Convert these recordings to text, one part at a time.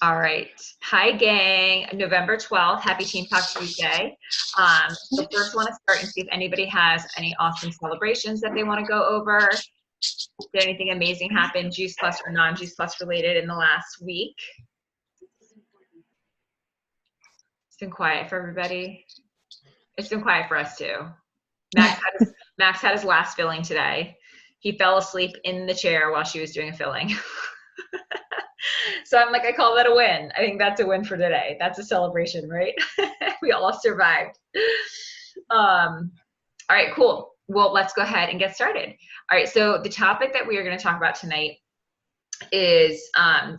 All right. Hi, gang. November 12th. Happy Teen Talk Tuesday. So first, want to start and see if anybody has any awesome celebrations that they want to go over. Did anything amazing happen, Juice Plus or non-Juice Plus related, in the last week? It's been quiet for everybody. It's been quiet for us too. Max had his last filling today. He fell asleep in the chair while she was doing a filling. So I'm like, I call that a win. I think that's a win for today. That's a celebration, right? We all survived. All right, cool. Well, let's go ahead and get started. All right, so the topic that we are going to talk about tonight is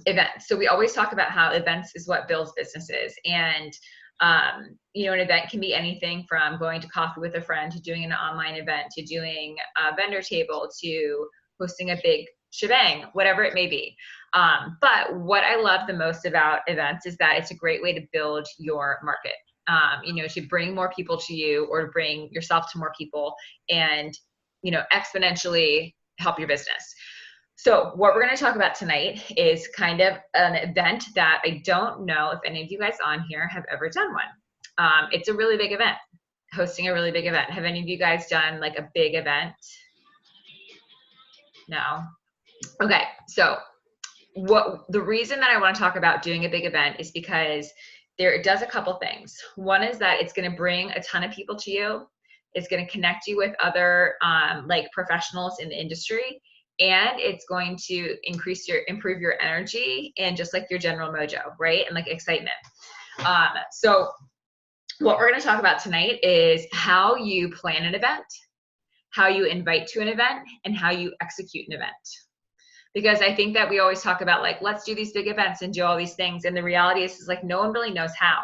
events. So we always talk about how events is what builds businesses. And an event can be anything from going to coffee with a friend to doing an online event to doing a vendor table to hosting a big shebang, whatever it may be. But what I love the most about events is that it's a great way to build your market, to bring more people to you or to bring yourself to more people and, exponentially help your business. So what we're going to talk about tonight is kind of an event that I don't know if any of you guys on here have ever done one. It's a really big event, hosting a really big event. Have any of you guys done like a big event? No? Okay, so the reason that I want to talk about doing a big event is because it does a couple things. One is that it's going to bring a ton of people to you. It's going to connect you with other like professionals in the industry, and it's going to improve your energy and just like your general mojo, right? And like excitement. So what we're going to talk about tonight is how you plan an event, how you invite to an event, and how you execute an event. Because I think that we always talk about like, let's do these big events and do all these things. And the reality is like, no one really knows how.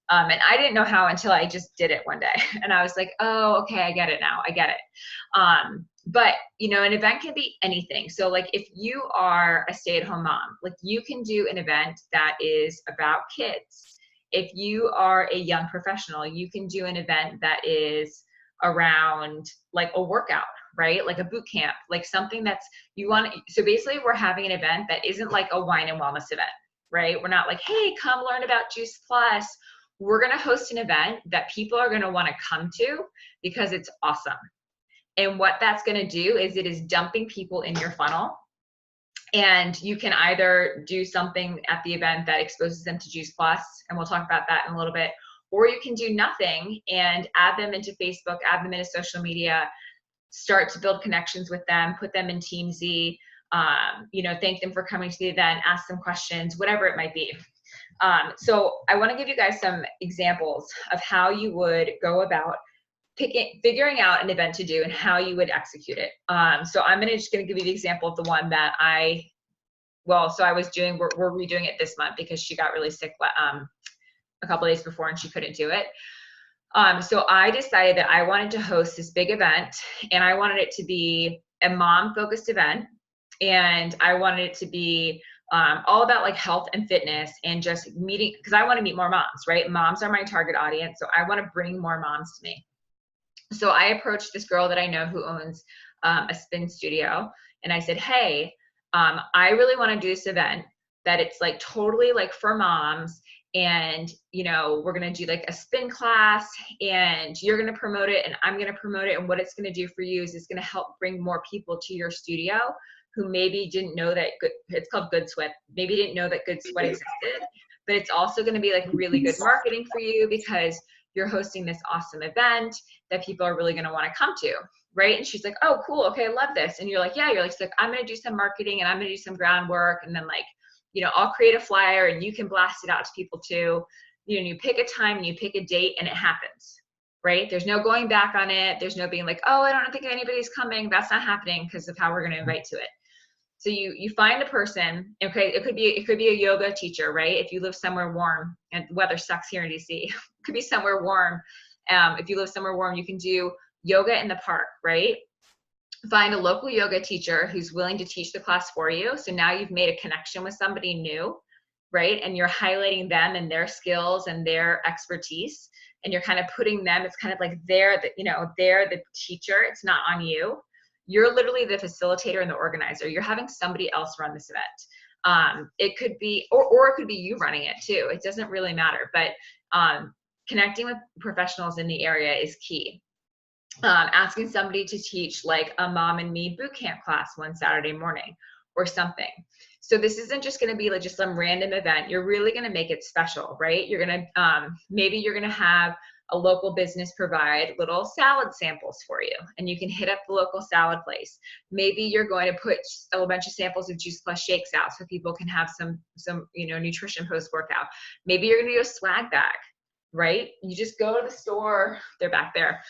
And I didn't know how until I just did it one day. And I was like, oh, okay, I get it now. I get it. But, an event can be anything. So like if you are a stay-at-home mom, like you can do an event that is about kids. If you are a young professional, you can do an event that is around like a workout, right? Like a boot camp, like something that's so basically we're having an event that isn't like a wine and wellness event, right? We're not like, hey, come learn about Juice Plus. We're going to host an event that people are going to want to come to because it's awesome. And what that's going to do is it is dumping people in your funnel. And you can either do something at the event that exposes them to Juice Plus, and we'll talk about that in a little bit, or you can do nothing and add them into Facebook, add them into social media, start to build connections with them, put them in TeamZ, thank them for coming to the event, ask them questions, whatever it might be. So I want to give you guys some examples of how you would go about figuring out an event to do and how you would execute it. So I'm just going to give you the example of the one that I was doing. We're redoing it this month because she got really sick a couple days before and she couldn't do it. So I decided that I wanted to host this big event, and I wanted it to be a mom-focused event, and I wanted it to be all about like health and fitness and just meeting, because I want to meet more moms, right? Moms are my target audience, so I want to bring more moms to me. So I approached this girl that I know who owns a spin studio, and I said, hey, I really want to do this event that it's like totally like for moms, and we're going to do like a spin class, and you're going to promote it and I'm going to promote it, and what it's going to do for you is it's going to help bring more people to your studio who maybe didn't know that it's called Good Sweat, maybe didn't know that Good Sweat existed, but it's also going to be like really good marketing for you because you're hosting this awesome event that people are really going to want to come to, right? And she's like, oh, cool, okay, I love this. And you're like, yeah, so I'm going to do some marketing and I'm going to do some groundwork, and then like, I'll create a flyer and you can blast it out to people too. You pick a time and you pick a date and it happens, right? There's no going back on it. There's no being like, oh, I don't think anybody's coming. That's not happening because of how we're going to invite to it. So you find a person, okay, it could be a yoga teacher, right? If you live somewhere warm, and the weather sucks here in DC, it could be somewhere warm. If you live somewhere warm, you can do yoga in the park, right? Find a local yoga teacher who's willing to teach the class for you. So now you've made a connection with somebody new, right? And you're highlighting them and their skills and their expertise, and you're kind of putting them, it's kind of like they're the teacher, it's not on you. You're literally the facilitator and the organizer. You're having somebody else run this event. It could be, or it could be you running it too. It doesn't really matter, but connecting with professionals in the area is key. Asking somebody to teach like a Mom and Me boot camp class one Saturday morning or something. So this isn't just going to be like just some random event. You're really going to make it special, right? You're going to, maybe you're going to have a local business provide little salad samples for you, and you can hit up the local salad place. Maybe you're going to put a bunch of samples of Juice Plus shakes out so people can have some nutrition post workout. Maybe you're going to do a swag bag, right? You just go to the store, they're back there,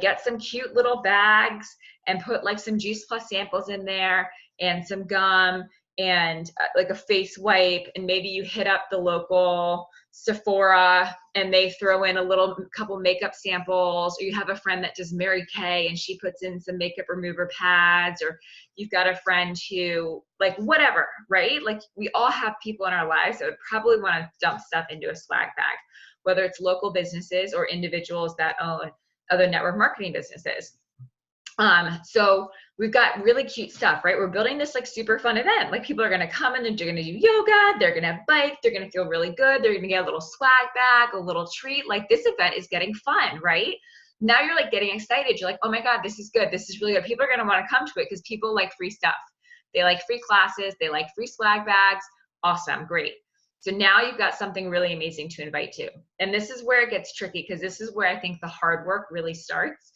get some cute little bags and put like some Juice Plus samples in there and some gum and like a face wipe, and maybe you hit up the local Sephora and they throw in a couple makeup samples, or you have a friend that does Mary Kay and she puts in some makeup remover pads, or you've got a friend who, like, whatever, right? Like, we all have people in our lives that would probably want to dump stuff into a swag bag, whether it's local businesses or individuals that own other network marketing businesses. So we've got really cute stuff, right? We're building this like super fun event. Like, people are going to come in and they're going to do yoga. They're going to bike. They're going to feel really good. They're going to get a little swag bag, a little treat. Like, this event is getting fun, right? Now you're like getting excited. You're like, oh my God, this is good. This is really good. People are going to want to come to it because people like free stuff. They like free classes. They like free swag bags. Awesome. Great. So now you've got something really amazing to invite to. And this is where it gets tricky, because this is where I think the hard work really starts.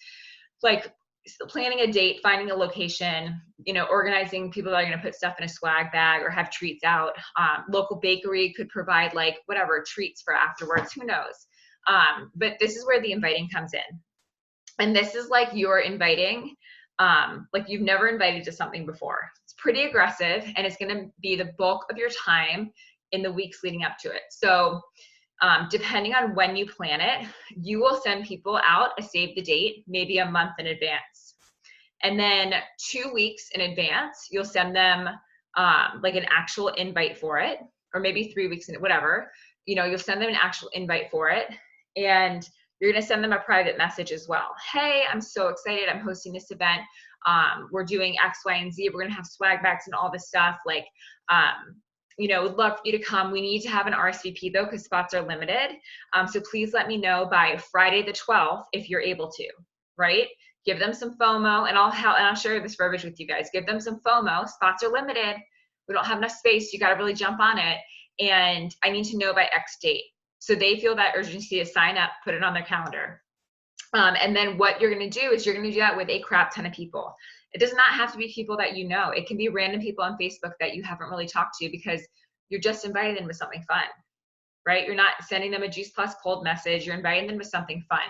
Like, planning a date, finding a location, organizing people that are going to put stuff in a swag bag or have treats out. Local bakery could provide like whatever treats for afterwards, who knows? But this is where the inviting comes in. And this is like you're inviting, like you've never invited to something before. It's pretty aggressive, and it's going to be the bulk of your time in the weeks leading up to it. So depending on when you plan it, you will send people out a save the date, maybe a month in advance. And then 2 weeks in advance, you'll send them like an actual invite for it, or maybe 3 weeks in, whatever. You'll send them an actual invite for it, and you're going to send them a private message as well. Hey, I'm so excited. I'm hosting this event. We're doing X, Y, and Z. We're going to have swag bags and all this stuff. Like, would love for you to come. We need to have an RSVP though, because spots are limited. So please let me know by Friday the 12th if you're able to, right? Give them some FOMO, and I'll share this verbiage with you guys. Give them some FOMO. Spots are limited. We don't have enough space. You got to really jump on it. And I need to know by X date. So they feel that urgency to sign up, put it on their calendar. And then what you're going to do is you're going to do that with a crap ton of people. It does not have to be people that you know. It can be random people on Facebook that you haven't really talked to, because you're just inviting them to something fun, right? You're not sending them a Juice Plus cold message. You're inviting them to something fun.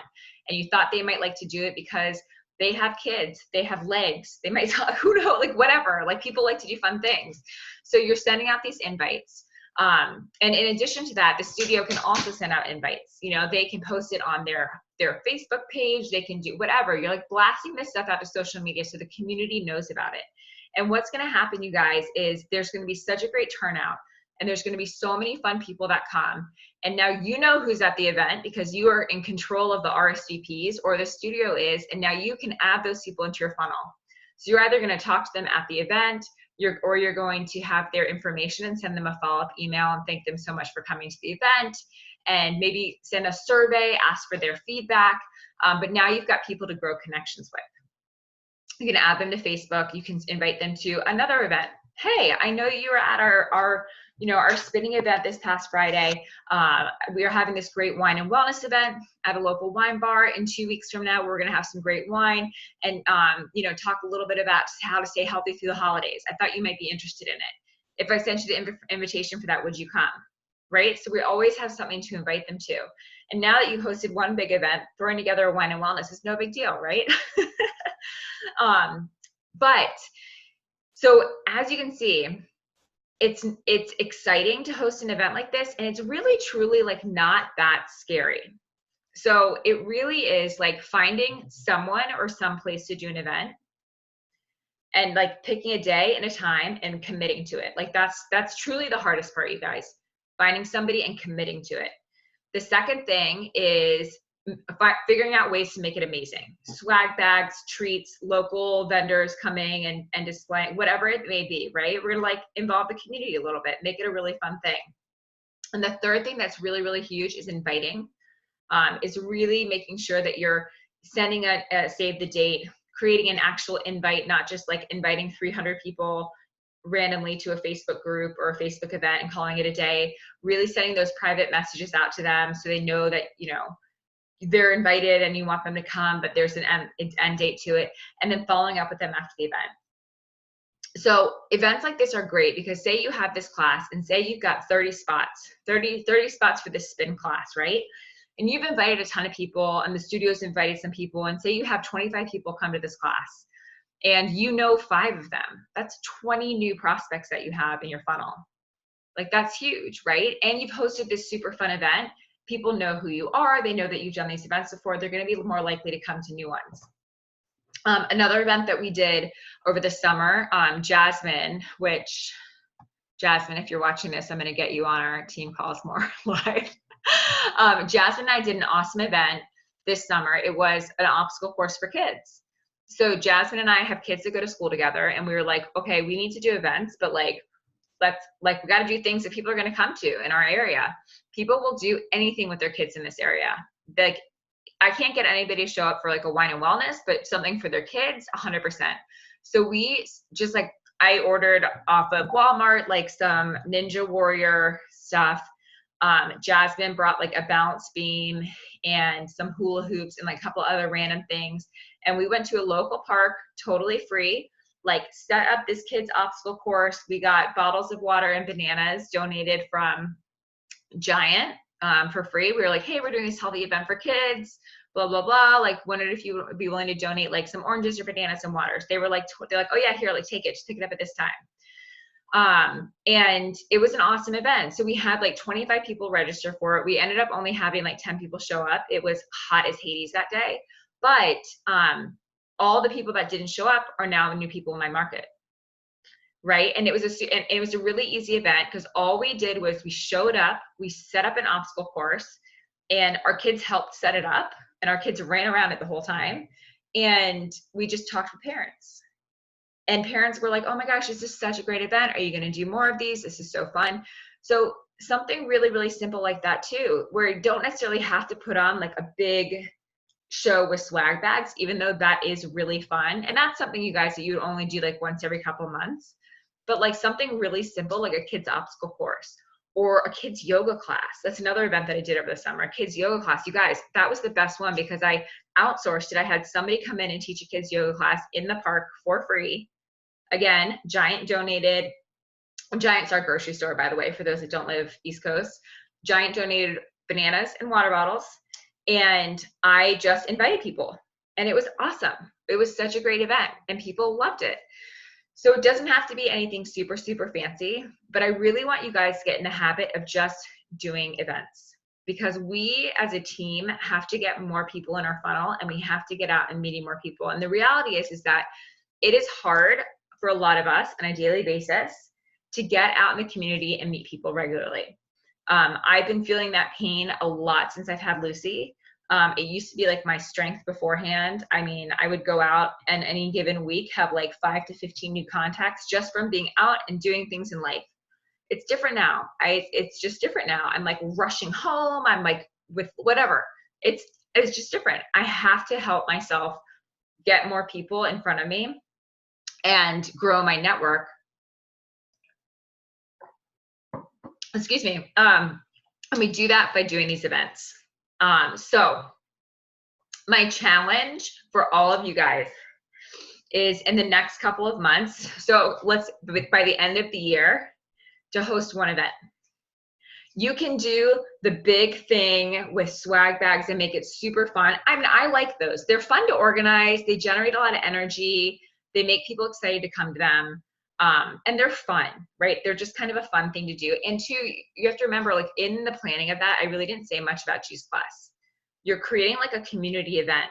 And you thought they might like to do it because they have kids, they have legs, they might, who knows, like whatever. Like, people like to do fun things. So you're sending out these invites. And in addition to that, the studio can also send out invites. They can post it on their Facebook page. They can do whatever. You're like blasting this stuff out to social media so the community knows about it. And what's going to happen, you guys, is there's going to be such a great turnout, and there's going to be so many fun people that come. And now you know who's at the event because you are in control of the RSVPs, or the studio is, and now you can add those people into your funnel. So you're either going to talk to them at the event, or you're going to have their information and send them a follow-up email and thank them so much for coming to the event, and maybe send a survey, ask for their feedback. But now you've got people to grow connections with. You can add them to Facebook. You can invite them to another event. Hey, I know you were at our spinning event this past Friday. We are having this great wine and wellness event at a local wine bar. In 2 weeks from now, we're going to have some great wine and, talk a little bit about how to stay healthy through the holidays. I thought you might be interested in it. If I sent you the invitation for that, would you come? Right? So we always have something to invite them to. And now that you've hosted one big event, throwing together a wine and wellness is no big deal, right? But so as you can see, it's exciting to host an event like this, and it's really truly like not that scary. So it really is like finding someone or some place to do an event, and like picking a day and a time and committing to it. Like that's truly the hardest part, you guys. Finding somebody and committing to it. The second thing is figuring out ways to make it amazing. Swag bags, treats, local vendors coming and displaying, whatever it may be, right? We're gonna like involve the community a little bit, make it a really fun thing. And the third thing that's really, really huge is inviting. Is really making sure that you're sending a save the date, creating an actual invite, not just like inviting 300 people randomly to a Facebook group or a Facebook event and calling it a day. Really sending those private messages out to them so they know that, you know, they're invited and you want them to come, but there's an end date to it, and then following up with them after the event. So events like this are great because say you have this class and say you've got 30 spots for this spin class, right? And you've invited a ton of people and the studio's invited some people, and say you have 25 people come to this class and you know 5 of them. That's 20 new prospects that you have in your funnel. Like that's huge, right? And you've hosted this super fun event. People know who you are. They know that you've done these events before. They're going to be more likely to come to new ones. Another event that we did over the summer, Jasmine, if you're watching this, I'm going to get you on our team calls more live. Jasmine and I did an awesome event this summer. It was an obstacle course for kids. So Jasmine and I have kids that go to school together, and we were like, okay, we need to do events, but we got to do things that people are going to come to in our area. People will do anything with their kids in this area. Like, I can't get anybody to show up for like a wine and wellness, but something for their kids, 100%. So we just I ordered off of Walmart, like some Ninja Warrior stuff. Jasmine brought like a balance beam and some hula hoops and like a couple other random things. And we went to a local park, totally free, like set up this kid's obstacle course. We got bottles of water and bananas donated from Giant for free. We were like, hey, we're doing this healthy event for kids, blah, blah, blah. Like, wondered if you would be willing to donate like some oranges or bananas and waters. They're like, oh yeah, here, like take it, just pick it up at this time. And it was an awesome event. So we had like 25 people register for it. We ended up only having like 10 people show up. It was hot as Hades that day. But all the people that didn't show up are now new people in my market. Right. And it was a really easy event because all we did was we showed up, we set up an obstacle course, and our kids helped set it up, and our kids ran around it the whole time. And we just talked with parents. And parents were like, oh my gosh, this is such a great event. Are you going to do more of these? This is so fun. So something really, really simple like that too, where you don't necessarily have to put on like a big show with swag bags, even though that is really fun. And that's something, you guys, that you would only do like once every couple months. But like something really simple, like a kid's obstacle course or a kid's yoga class. That's another event that I did over the summer, a kid's yoga class. You guys, that was the best one because I outsourced it. I had somebody come in and teach a kid's yoga class in the park for free. Again, Giant donated. Giant's our grocery store, by the way, for those that don't live East Coast. Giant donated bananas and water bottles. And I just invited people. And it was awesome. It was such a great event and people loved it. So it doesn't have to be anything super, super fancy, but I really want you guys to get in the habit of just doing events because we as a team have to get more people in our funnel and we have to get out and meeting more people. And the reality is that it is hard for a lot of us on a daily basis to get out in the community and meet people regularly. I've been feeling that pain a lot since I've had Lucy. It used to be like my strength beforehand. I mean, I would go out and any given week have like 5 to 15 new contacts just from being out and doing things in life. It's different now. It's just different now. I'm like rushing home. I'm like with whatever. It's just different. I have to help myself get more people in front of me and grow my network. Excuse me. And we do that by doing these events. So my challenge for all of you guys is in the next couple of months. So by the end of the year, to host one event. You can do the big thing with swag bags and make it super fun. I mean, I like those. They're fun to organize. They generate a lot of energy. They make people excited to come to them. And they're fun, right? They're just kind of a fun thing to do. And two, you have to remember, like in the planning of that, I really didn't say much about Juice Plus. You're creating like a community event,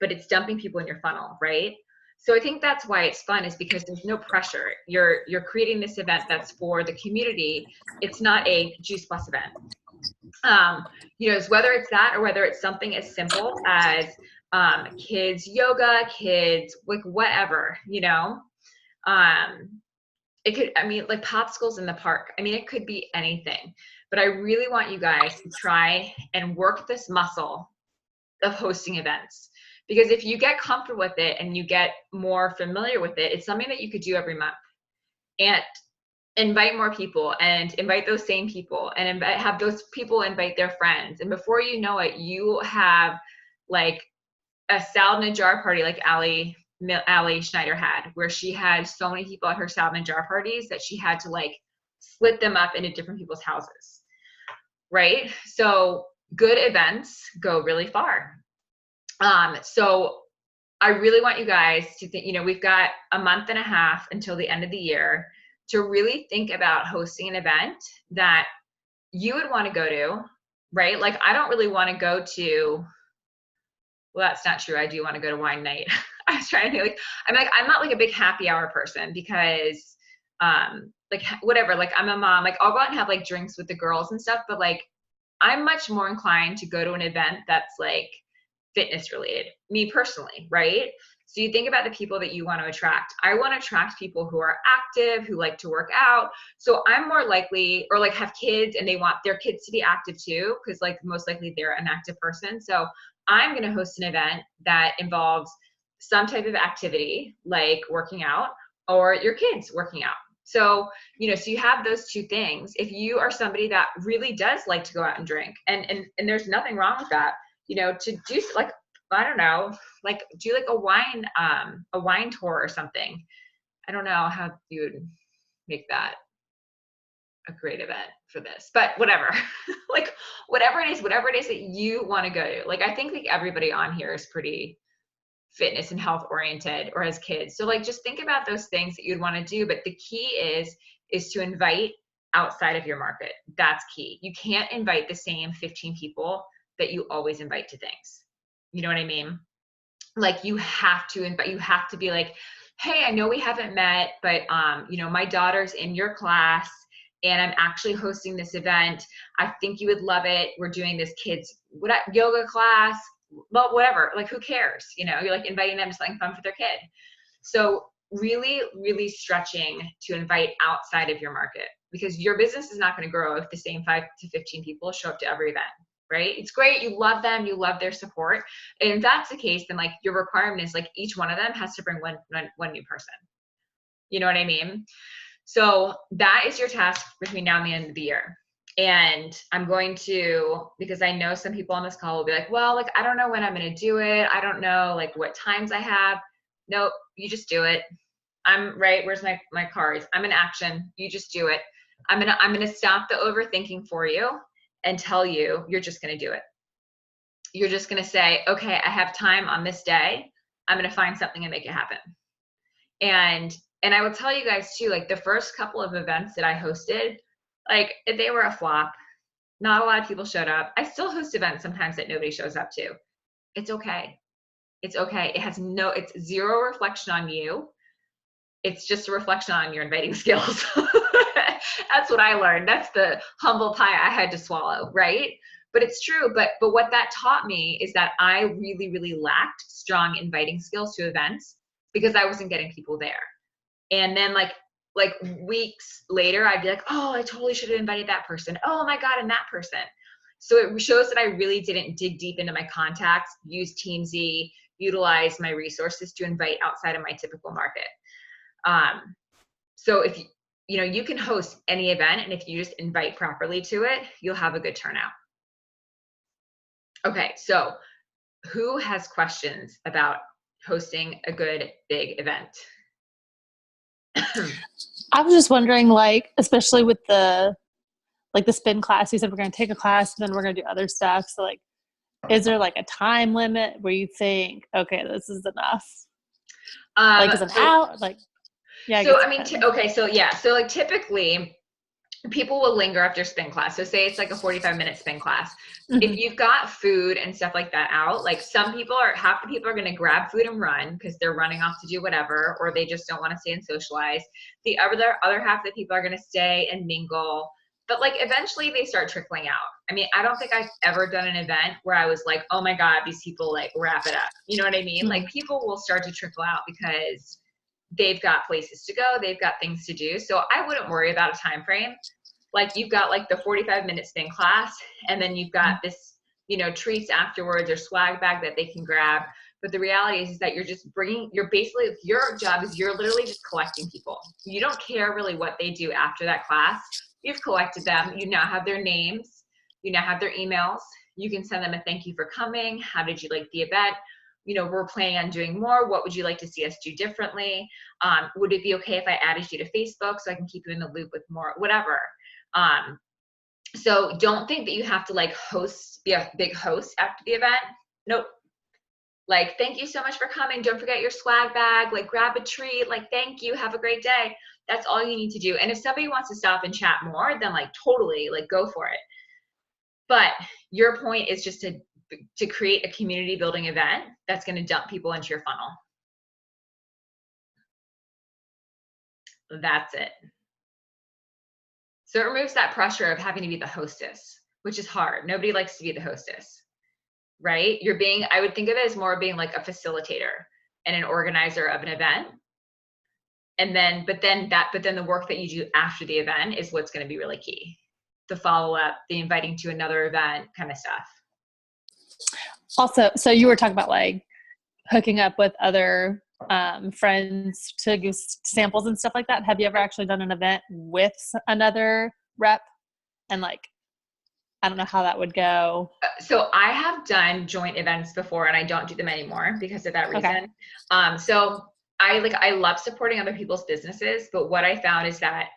but it's dumping people in your funnel, right? So I think that's why it's fun, is because there's no pressure. You're creating this event that's for the community. It's not a Juice Plus event. You know, whether it's that or whether it's something as simple as kids yoga, kids like whatever, you know. It could, I mean, like popsicles in the park. I mean, it could be anything. But I really want you guys to try and work this muscle of hosting events. Because if you get comfortable with it and you get more familiar with it, it's something that you could do every month. And invite more people and invite those same people and have those people invite their friends. And before you know it, you have like a salad in a jar party like Ali Schneider had, where she had so many people at her salad in a jar parties that she had to like split them up into different people's houses, right? So good events go really far. So I really want you guys to think, you know, we've got a month and a half until the end of the year to really think about hosting an event that you would want to go to, right? Like, I don't really want to go to, well, that's not true. I do want to go to wine night. I was trying to think, like, I'm not like a big happy hour person because, like, whatever, like, I'm a mom, like, I'll go out and have like drinks with the girls and stuff, but like, I'm much more inclined to go to an event that's like fitness related, me personally, right? So you think about the people that you want to attract. I want to attract people who are active, who like to work out. So I'm more likely, or like have kids and they want their kids to be active too, because like most likely they're an active person. So I'm going to host an event that involves some type of activity like working out or your kids working out. So, you know, so you have those two things. If you are somebody that really does like to go out and drink, and there's nothing wrong with that, you know, to do like, I don't know, like do like a wine tour or something. I don't know how you would make that a great event for this, but whatever, like whatever it is that you want to go to. Like, I think like everybody on here is pretty fitness and health oriented or has kids. So like, just think about those things that you'd want to do. But the key is to invite outside of your market. That's key. You can't invite the same 15 people that you always invite to things. You know what I mean? Like, you have to invite, you have to be like, hey, I know we haven't met, but you know, my daughter's in your class and I'm actually hosting this event. I think you would love it. We're doing this kids yoga class, well, whatever, like who cares? You know, you're like inviting them to something fun for their kid. So really, really stretching to invite outside of your market, because your business is not going to grow if the same 5 to 15 people show up to every event, right? It's great. You love them. You love their support. And if that's the case, then like your requirement is like each one of them has to bring one new person. You know what I mean? So that is your task between now and the end of the year. And I'm going to, because I know some people on this call will be like, well, like, I don't know when I'm going to do it. I don't know like what times I have. Nope, you just do it. I'm right. Where's my cards? I'm in action. You just do it. I'm going to stop the overthinking for you and tell you, you're just going to do it. You're just going to say, okay, I have time on this day. I'm going to find something and make it happen. And I will tell you guys too, like the first couple of events that I hosted, like they were a flop. Not a lot of people showed up. I still host events sometimes that nobody shows up to. It's okay. It's okay. It's zero reflection on you. It's just a reflection on your inviting skills. That's what I learned. That's the humble pie I had to swallow, right? But it's true. But what that taught me is that I really, really lacked strong inviting skills to events because I wasn't getting people there. And then like weeks later, I'd be like, oh, I totally should have invited that person. Oh my God, and that person. So it shows that I really didn't dig deep into my contacts, use Teamzy, utilize my resources to invite outside of my typical market. So if you know, you can host any event, and if you just invite properly to it, you'll have a good turnout. Okay, so who has questions about hosting a good big event? I was just wondering, like, especially with the spin class, you said we're going to take a class and then we're going to do other stuff. So like, is there like a time limit where you think, okay, this is enough? Like, is an hour? Like, yeah. So I mean, okay, so yeah, so like typically people will linger after spin class. So say it's like a 45-minute spin class. Mm-hmm. If you've got food and stuff like that out, like half the people are going to grab food and run because they're running off to do whatever, or they just don't want to stay and socialize. The other half of the people are going to stay and mingle. but like eventually they start trickling out. I mean, I don't think I've ever done an event where I was like, oh my God, these people like wrap it up. You know what I mean? Like people will start to trickle out because they've got places to go, they've got things to do. So I wouldn't worry about a time frame. Like you've got like the 45-minute spin class, and then you've got this, you know, treats afterwards or swag bag that they can grab. But the reality is that you're basically, your job is you're literally just collecting people. You don't care really what they do after that class. You've collected them. You now have their names. You now have their emails. You can send them a thank you for coming. How did you like the event? You know, we're planning on doing more. What would you like to see us do differently? Would it be okay if I added you to Facebook so I can keep you in the loop with more, whatever. So don't think that you have to like be a big host after the event. Nope. Like, thank you so much for coming. Don't forget your swag bag, like grab a treat, like, thank you, have a great day. That's all you need to do. And if somebody wants to stop and chat more, then like totally, like go for it. But your point is just to create a community building event that's going to dump people into your funnel. That's it. So it removes that pressure of having to be the hostess, which is hard. Nobody likes to be the hostess, right? I would think of it as more being like a facilitator and an organizer of an event. And then, but then the work that you do after the event is what's going to be really key. The follow-up, the inviting to another event kind of stuff. Also, so you were talking about like hooking up with other friends to give samples and stuff like that. Have you ever actually done an event with another rep? And like, I don't know how that would go. So I have done joint events before, and I don't do them anymore because of that reason. Okay. So I love supporting other people's businesses, but what I found is that,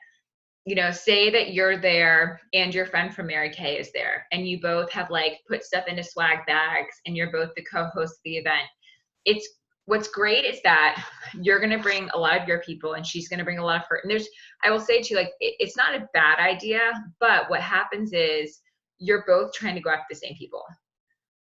you know, say that you're there and your friend from Mary Kay is there, and you both have like put stuff into swag bags, and you're both the co-host of the event. What's great is that you're going to bring a lot of your people, and she's going to bring a lot of her. And I will say to you, like, it's not a bad idea, but what happens is you're both trying to go after the same people.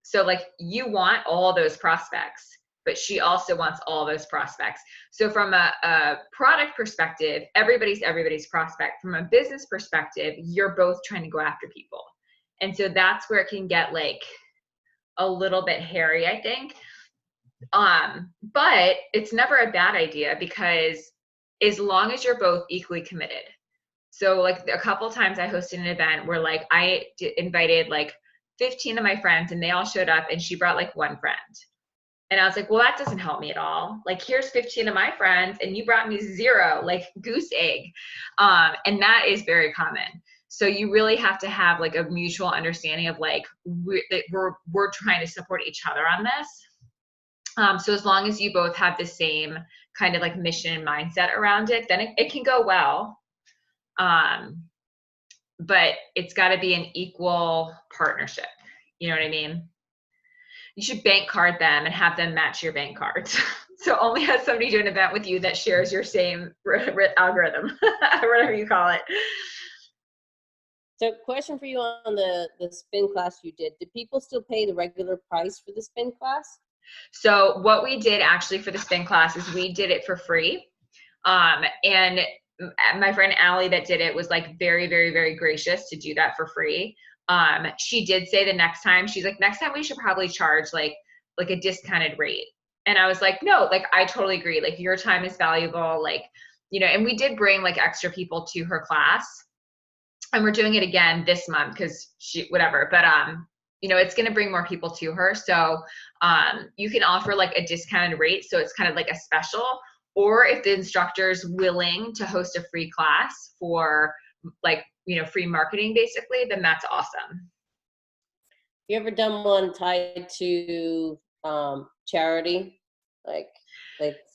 So like you want all those prospects, but she also wants all those prospects. So from a product perspective, everybody's prospect. From a business perspective, you're both trying to go after people. And so that's where it can get like a little bit hairy, I think. But it's never a bad idea, because as long as you're both equally committed. So like a couple of times I hosted an event where like I invited like 15 of my friends, and they all showed up, and she brought like one friend. And I was like, well, that doesn't help me at all. Like, here's 15 of my friends, and you brought me 0, like goose egg. And that is very common. So you really have to have like a mutual understanding of like, we're trying to support each other on this. So as long as you both have the same kind of like mission and mindset around it, then it can go well. But it's got to be an equal partnership. You know what I mean? You should bank card them and have them match your bank cards. So only have somebody do an event with you that shares your same algorithm, or whatever you call it. So question for you on the spin class you did. Did people still pay the regular price for the spin class? So what we did actually for the spin class is we did it for free. And my friend Allie that did it was like very, very, very gracious to do that for free. She did say the next time, she's like, next time we should probably charge like a discounted rate. And I was like, no, like, I totally agree. Like, your time is valuable. Like, you know, and we did bring like extra people to her class, and we're doing it again this month because whatever, but, you know, it's going to bring more people to her. So, you can offer like a discounted rate. So it's kind of like a special, or if the instructor's willing to host a free class for like, you know, free marketing basically, then that's awesome. You ever done one tied to charity, like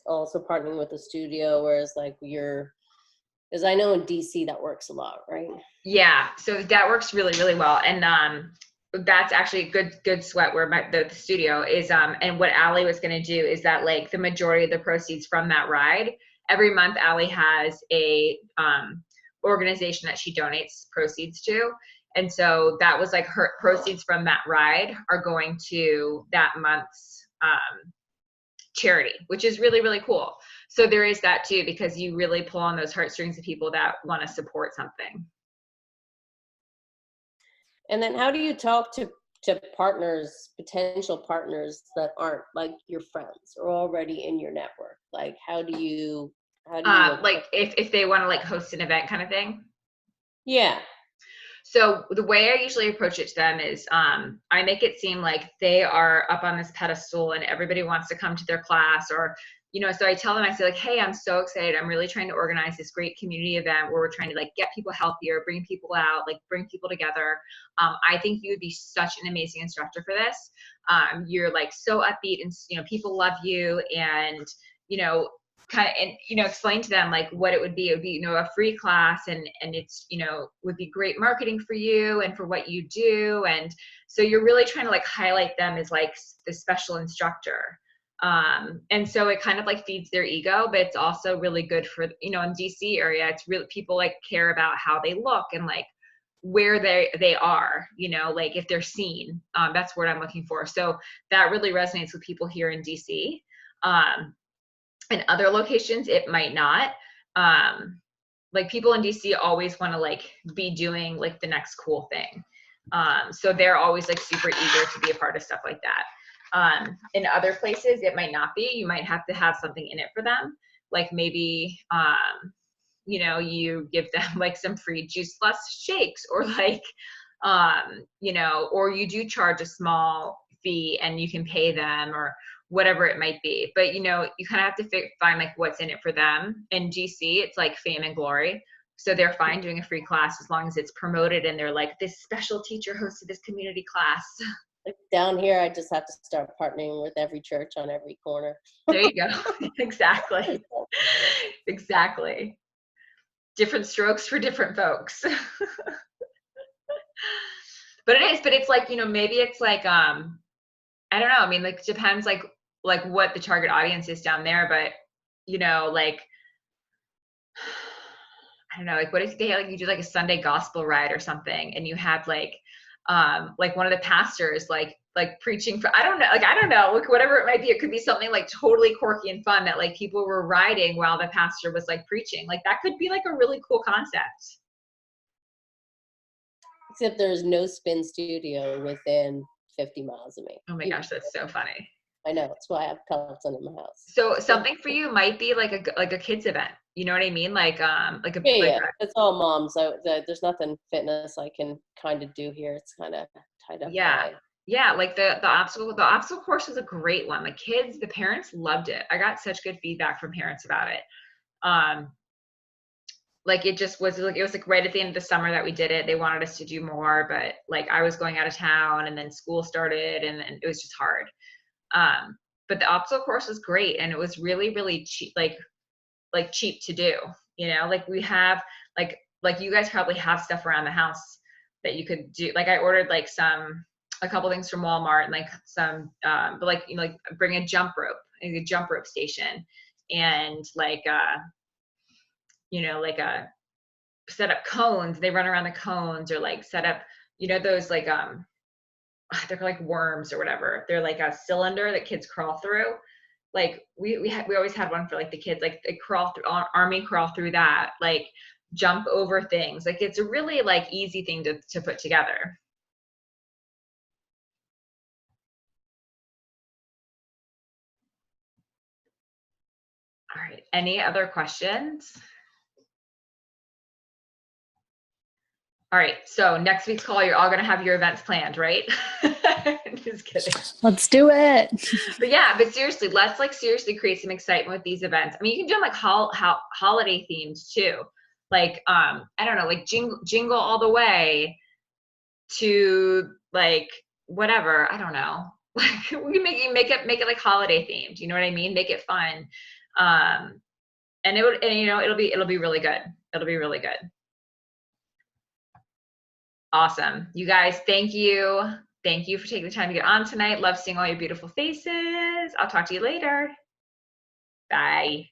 also partnering with a studio, whereas like because I know in DC that works a lot, right? Yeah, so that works really, really well. And that's actually a good sweat where the studio is. And what Allie was going to do is that like the majority of the proceeds from that ride, every month Allie has a organization that she donates proceeds to. And so that was like her proceeds from that ride are going to that month's charity, which is really, really cool. So there is that too, because you really pull on those heartstrings of people that want to support something. And then how do you talk to partners, potential partners that aren't like your friends or already in your network? Like how do you Like if they want to like host an event kind of thing. Yeah. So the way I usually approach it to them is I make it seem like they are up on this pedestal and everybody wants to come to their class, or, you know, so I tell them, I say like, hey, I'm so excited. I'm really trying to organize this great community event where we're trying to like get people healthier, bring people out, like bring people together. I think you would be such an amazing instructor for this. You're like so upbeat and, you know, people love you, and, you know, kind of, and, you know, explain to them like what it would be. It would be, you know, a free class, and it's, you know, would be great marketing for you and for what you do. And so you're really trying to like highlight them as like the special instructor. And so it kind of like feeds their ego, but it's also really good for, you know, in DC area, it's really, people like care about how they look and like where they are, you know, like if they're seen. That's what I'm looking for. So that really resonates with people here in DC. In other locations, it might not. Like people in DC always want to like be doing like the next cool thing. So they're always like super eager to be a part of stuff like that. In other places, it might not be. You might have to have something in it for them. Like maybe, you know, you give them like some free juice plus shakes, or like, you know, or you do charge a small fee and you can pay them, or whatever it might be. But, you know, you kind of have to find like what's in it for them. In DC, it's like fame and glory. So they're fine doing a free class as long as it's promoted and they're like, this special teacher hosted this community class. Like down here, I just have to start partnering with every church on every corner. There you go. Exactly. Exactly. Different strokes for different folks. But it's like, you know, maybe it's like, I don't know. I mean, like, depends like what the target audience is down there, but, you know, like, I don't know, like what if they like, you do like a Sunday gospel ride or something, and you had like one of the pastors like preaching for, I don't know, like whatever it might be. It could be something like totally quirky and fun that like people were riding while the pastor was like preaching. Like that could be like a really cool concept. Except there's no spin studio within 50 miles of me. Oh my gosh, that's so funny. I know, that's why I have Peloton in my house. So something for you might be like a kids event. You know what I mean? Like yeah. It's all moms. There's nothing fitness I can kind of do here. It's kind of tied up. Yeah. Yeah, like the obstacle course was a great one. The parents loved it. I got such good feedback from parents about it. Like it just was like, it was like right at the end of the summer that we did it. They wanted us to do more, but like I was going out of town and then school started and it was just hard. But the obstacle course was great, and it was really, really cheap, like cheap to do, you know, like we have like you guys probably have stuff around the house that you could do. Like I ordered like a couple things from Walmart, and like some, but like, you know, like bring a jump rope station, and like, you know, like set up cones. They run around the cones, or like set up, you know, those like, they're like worms or whatever. They're like a cylinder that kids crawl through. Like we always had one for like the kids, like they crawl through, army crawl through that, like jump over things. Like it's a really like easy thing to put together. All right. Any other questions? All right. So next week's call, you're all going to have your events planned, right? Just kidding. Let's do it. But seriously, let's like seriously create some excitement with these events. I mean, you can do them like holiday themed too. Like, I don't know, like jingle all the way to like whatever. I don't know. Like we can make it like holiday themed. You know what I mean? Make it fun. And you know, it'll be really good. It'll be really good. Awesome. You guys, thank you. Thank you for taking the time to get on tonight. Love seeing all your beautiful faces. I'll talk to you later. Bye.